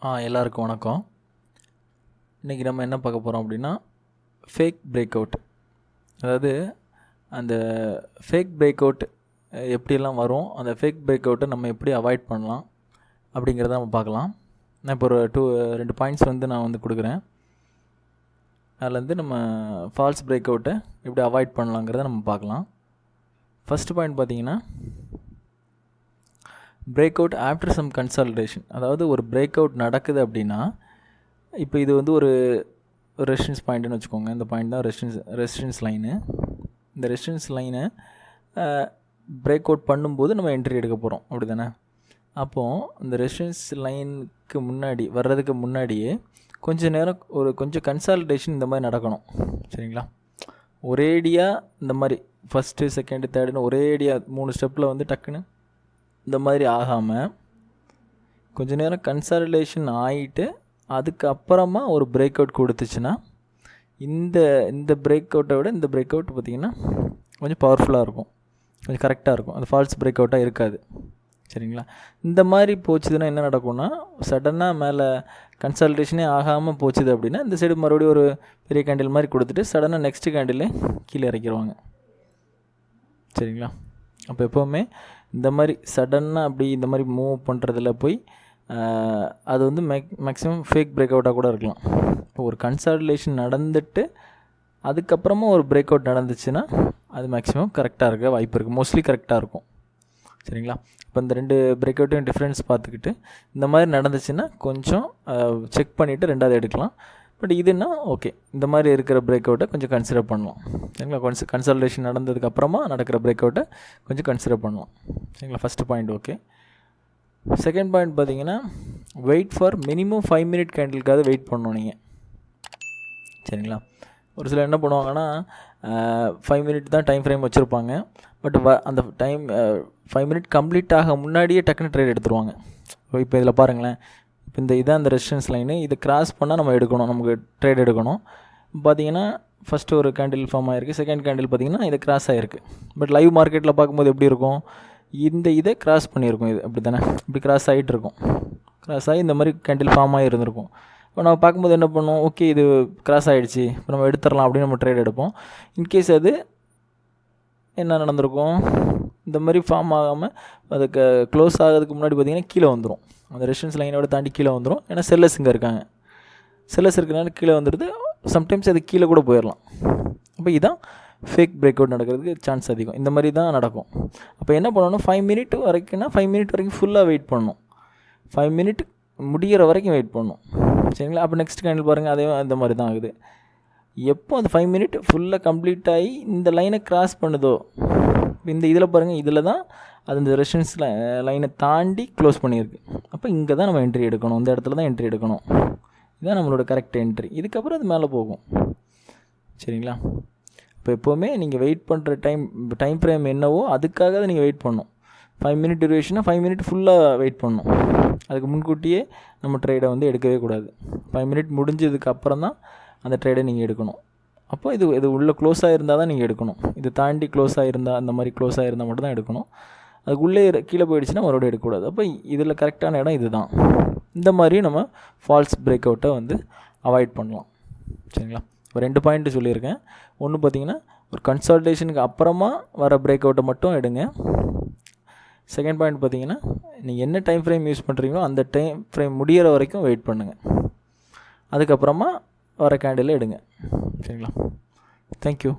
எல்லாருக்கும் வணக்கம். இன்றைக்கி நம்ம என்ன பார்க்க போகிறோம் அப்படின்னா, ஃபேக் பிரேக் அவுட். அதாவது அந்த ஃபேக் பிரேக் அவுட் எப்படியெல்லாம் வரும், அந்த ஃபேக் பிரேக் அவுட்டை நம்ம எப்படி அவாய்ட் பண்ணலாம் அப்படிங்கிறத நம்ம பார்க்கலாம். நான் இப்போ ஒரு 2 பாயிண்ட்ஸ் நான் கொடுக்குறேன். அதுலேருந்து நம்ம ஃபால்ஸ் பிரேக் அவுட்டை எப்படி அவாய்ட் பண்ணலாங்கிறத நம்ம பார்க்கலாம். ஃபஸ்ட்டு பாயிண்ட் பார்த்திங்கன்னா, break out after some consolidation. அதாவது ஒரு பிரேக் அவுட் நடக்குது அப்படின்னா, இப்போ இது ஒரு ரெசிஸ்டன்ஸ் பாயிண்ட்டுன்னு வச்சுக்கோங்க. இந்த பாயிண்ட் தான் ரெசிஸ்டன்ஸ் லைனு. இந்த ரெசிஸ்டன்ஸ் லைனை பிரேக் அவுட் பண்ணும்போது நம்ம என்ட்ரி எடுக்க போகிறோம், அப்படி தானே? அப்போது இந்த ரெசிஸ்டன்ஸ் லைனுக்கு வர்றதுக்கு முன்னாடியே கொஞ்சம் நேரம் கொஞ்சம் கன்சாலிடேஷன் இந்த மாதிரி நடக்கணும், சரிங்களா? ஒரேடியாக இந்த மாதிரி ஃபஸ்ட்டு செகண்டு தேர்டுன்னு ஒரேடியாக 3 ஸ்டெப்பில் டக்குன்னு இந்த மாதிரி ஆகாமல் கொஞ்சம் நேரம் கன்சாலிடேஷன் ஆகிட்டு அதுக்கப்புறமா ஒரு பிரேக் அவுட் கொடுத்துச்சுன்னா, இந்த பிரேக் அவுட்டை விட இந்த பிரேக் அவுட் பார்த்திங்கன்னா கொஞ்சம் பவர்ஃபுல்லாக இருக்கும், கொஞ்சம் கரெக்டாக இருக்கும். அது ஃபால்ஸ் பிரேக் அவுட்டாக இருக்காது, சரிங்களா? இந்த மாதிரி போச்சுதுன்னா என்ன நடக்கும்னா, சடனாக மேலே கன்சாலிடேஷனே ஆகாமல் போச்சுது அப்படின்னா, இந்த சைடு மறுபடியும் ஒரு பெரிய கேண்டில் மாதிரி கொடுத்துட்டு சடனாக நெக்ஸ்ட்டு கேண்டிலே கீழே இறக்கிடுவாங்க, சரிங்களா? அப்போ எப்போவுமே இந்த மாதிரி சடன்னாக அப்படி இந்த மாதிரி மூவ் பண்ணுறதுல போய் அது மேக்ஸிமம் ஃபேக் பிரேக் அவுட்டாக கூட இருக்கலாம். இப்போ ஒரு கன்சாலிடேஷன் நடந்துட்டு அதுக்கப்புறமா ஒரு பிரேக் அவுட் நடந்துச்சுன்னா அது மேக்ஸிமம் கரெக்டாக இருக்க வாய்ப்பு இருக்குது, மோஸ்ட்லி கரெக்டாக இருக்கும், சரிங்களா? இப்போ இந்த 2 பிரேக் அவுட்டையும் டிஃப்ரென்ஸ் பார்த்துக்கிட்டு இந்த மாதிரி நடந்துச்சுன்னா கொஞ்சம் செக் பண்ணிவிட்டு 2வது எடுக்கலாம். பட் இதுன்னா ஓகே, இந்த மாதிரி இருக்கிற பிரேக் அவுட்டை கொஞ்சம் கன்சிடர் பண்ணலாம், சரிங்களா? கன்சல்டேஷன் நடந்ததுக்கப்புறமா நடக்கிற பிரேக் அவுட்டை கொஞ்சம் கன்சிடர் பண்ணலாம், சரிங்களா? First point okay. Second point பார்த்தீங்கன்னா, வெயிட் ஃபார் மினிமம் 5 மினிட் கேண்டிலுக்காவது வெயிட் பண்ணணும் நீங்கள், சரிங்களா? ஒரு சிலர் என்ன பண்ணுவாங்கன்னா, 5 மினிட் தான் டைம் ஃப்ரேம் வச்சுருப்பாங்க. பட் அந்த 5 மினிட் கம்ப்ளீட் ஆக முன்னாடியே டக்குன்னு ட்ரேட் எடுத்துருவாங்க. இப்போ இதில் பாருங்களேன், இப்போ இதான் இந்த ரெசிஸ்டன்ஸ் லைனு, இதை கிராஸ் பண்ணால் நம்ம எடுக்கணும், நமக்கு ட்ரேட் எடுக்கணும். பார்த்தீங்கன்னா ஃபஸ்ட்டு ஒரு கேண்டில் ஃபார்ம் ஆகிருக்கு, செகண்ட் கேண்டில் பார்த்திங்கன்னா இதை கிராஸ் ஆகிருக்கு. பட் லைவ் மார்க்கெட்டில் பார்க்கும்போது எப்படி இருக்கும், இதை கிராஸ் பண்ணியிருக்கும், இது அப்படி தானே, இப்படி கிராஸ் ஆகிட்டு இருக்கும், கிராஸ் ஆகி இந்த மாதிரி கேண்டில் ஃபார்ம் ஆகி இருந்திருக்கும். இப்போ நம்ம பார்க்கும்போது என்ன பண்ணுவோம், ஓகே இது கிராஸ் ஆகிடுச்சு, இப்போ நம்ம எடுத்துடலாம் அப்படின்னு நம்ம ட்ரேட் எடுப்போம். இன்கேஸ் அது என்ன நடந்திருக்கும், இந்த மாதிரி ஃபார்ம் ஆகாமல் அதுக்கு க்ளோஸ் ஆகிறதுக்கு முன்னாடி பார்த்திங்கன்னா கீழே வந்துடும், அந்த ரெசிஸ்டன்ஸ் லைனோட தாண்டி கீழே வந்துடும். ஏன்னா செல்லர்ஸ் இங்கே இருக்காங்க, செல்லர்ஸ் இருக்கிறனால கீழே வந்துடுது. சம்டைம்ஸ் அது கீழே கூட போயிடலாம். அப்போ இதுதான் ஃபேக் பிரேக் அவுட் நடக்கிறதுக்கு சான்ஸ் அதிகம், இந்த மாதிரி தான் நடக்கும். அப்போ என்ன பண்ணணும், 5 மினிட் வரைக்கும்னா 5 மினிட் வரைக்கும் ஃபுல்லாக வெயிட் பண்ணணும், 5 மினிட் முடிகிற வரைக்கும் வெயிட் பண்ணணும், சரிங்களா? அப்போ நெக்ஸ்ட் கேண்டில் பாருங்கள், அதே அந்த மாதிரி தான் ஆகுது. எப்போ அந்த 5 மினிட் ஃபுல்லாக கம்ப்ளீட் ஆகி இந்த லைனை கிராஸ் பண்ணுதோ, இந்த இதில் பாருங்கள், இதில் தான் அது இந்த ரெசிஸ்டன்ஸ் லைனை தாண்டி க்ளோஸ் பண்ணியிருக்கு. அப்போ இங்கே தான் நம்ம என்ட்ரி எடுக்கணும், இந்த இடத்துல தான் என்ட்ரி எடுக்கணும். இதுதான் நம்மளோட கரெக்ட் என்ட்ரி. இதுக்கப்புறம் அது மேலே போகும், சரிங்களா? இப்போ எப்போவுமே நீங்கள் வெயிட் பண்ணுற டைம் ஃப்ரேம் என்னவோ அதுக்காக தான் நீங்கள் வெயிட் பண்ணணும். 5 மினிட் டியூரேஷனாக 5 மினிட் ஃபுல்லாக வெயிட் பண்ணணும். அதுக்கு முன்கூட்டியே நம்ம ட்ரேடை எடுக்கவே கூடாது. 5 மினிட் முடிஞ்சதுக்கு அப்புறம் தான் அந்த ட்ரேடை நீங்கள் எடுக்கணும். அப்போ இது உள்ளே க்ளோஸ் ஆகிருந்தால் தான் நீங்கள் எடுக்கணும். இது தாண்டி க்ளோஸ் ஆகிருந்தால், அந்த மாதிரி க்ளோஸ் ஆகிருந்தால் மட்டும் தான் எடுக்கணும். அதுக்குள்ளே கீழே போயிடுச்சுன்னா மறுபடியும் எடுக்கக்கூடாது. அப்போ இதில் கரெக்டான இடம் இது தான். இந்த மாதிரி நம்ம ஃபால்ஸ் பிரேக் அவுட்டை அவாய்ட் பண்ணலாம், சரிங்களா? இப்போ 2 பாயிண்ட்டு சொல்லியிருக்கேன். ஒன்று பார்த்தீங்கன்னா, ஒரு கன்சல்டேஷனுக்கு அப்புறமா வர பிரேக் அவுட்டை மட்டும் எடுங்க. செகண்ட் பாயிண்ட் பார்த்தீங்கன்னா, நீங்கள் என்ன டைம் ஃப்ரேம் யூஸ் பண்ணுறீங்களோ அந்த டைம் ஃப்ரேம் முடிகிற வரைக்கும் வெயிட் பண்ணுங்கள், அதுக்கப்புறமா வர கேண்டில் எடுங்க, சரிங்களா? தேங்க்யூ.